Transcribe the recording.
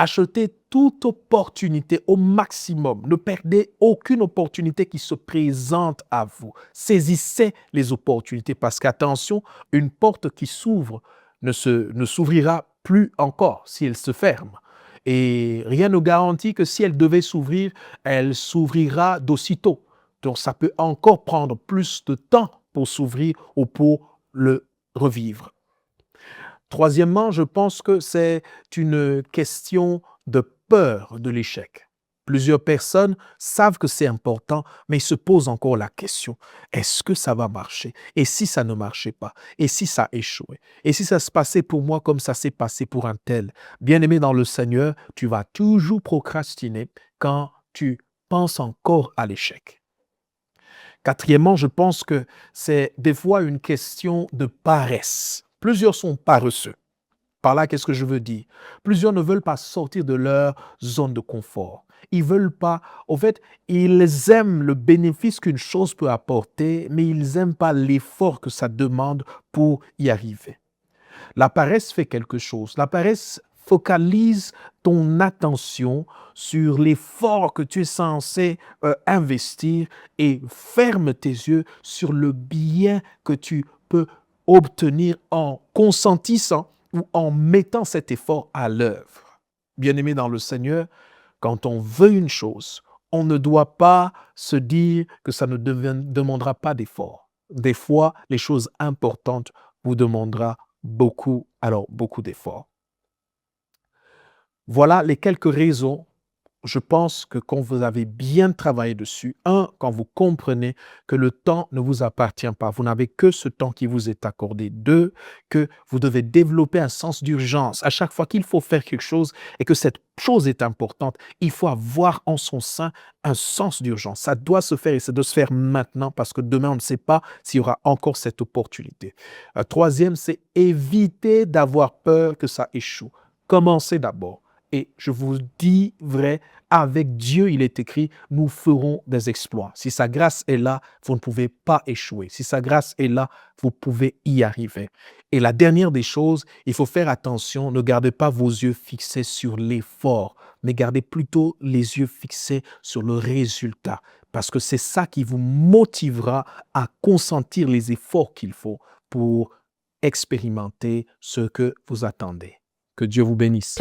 Achetez toute opportunité au maximum. Ne perdez aucune opportunité qui se présente à vous. Saisissez les opportunités parce qu'attention, une porte qui s'ouvre ne s'ouvrira plus encore si elle se ferme. Et rien ne garantit que si elle devait s'ouvrir, elle s'ouvrira d'aussitôt. Donc ça peut encore prendre plus de temps pour s'ouvrir ou pour le revivre. Troisièmement, je pense que c'est une question de peur de l'échec. Plusieurs personnes savent que c'est important, mais ils se posent encore la question, est-ce que ça va marcher? Et si ça ne marchait pas? Et si ça échouait? Et si ça se passait pour moi comme ça s'est passé pour un tel? Bien-aimé dans le Seigneur, tu vas toujours procrastiner quand tu penses encore à l'échec. Quatrièmement, je pense que c'est des fois une question de paresse. Plusieurs sont paresseux. Par là, qu'est-ce que je veux dire? Plusieurs ne veulent pas sortir de leur zone de confort. Ils veulent pas, au fait, ils aiment le bénéfice qu'une chose peut apporter, mais ils n'aiment pas l'effort que ça demande pour y arriver. La paresse fait quelque chose. La paresse focalise ton attention sur l'effort que tu es censé investir et ferme tes yeux sur le bien que tu peux obtenir en consentissant ou en mettant cet effort à l'œuvre. Bien-aimé dans le Seigneur, quand on veut une chose, on ne doit pas se dire que ça ne demandera pas d'effort. Des fois, les choses importantes vous demanderont beaucoup d'efforts. Voilà les quelques raisons. Je pense que quand vous avez bien travaillé dessus, quand vous comprenez que le temps ne vous appartient pas, vous n'avez que ce temps qui vous est accordé. Deux, que vous devez développer un sens d'urgence. À chaque fois qu'il faut faire quelque chose et que cette chose est importante, il faut avoir en son sein un sens d'urgence. Ça doit se faire et ça doit se faire maintenant parce que demain, on ne sait pas s'il y aura encore cette opportunité. Troisième, c'est éviter d'avoir peur que ça échoue. Commencez d'abord. Et je vous dis vrai, avec Dieu, il est écrit, nous ferons des exploits. Si sa grâce est là, vous ne pouvez pas échouer. Si sa grâce est là, vous pouvez y arriver. Et la dernière des choses, il faut faire attention, ne gardez pas vos yeux fixés sur l'effort, mais gardez plutôt les yeux fixés sur le résultat. Parce que c'est ça qui vous motivera à consentir les efforts qu'il faut pour expérimenter ce que vous attendez. Que Dieu vous bénisse.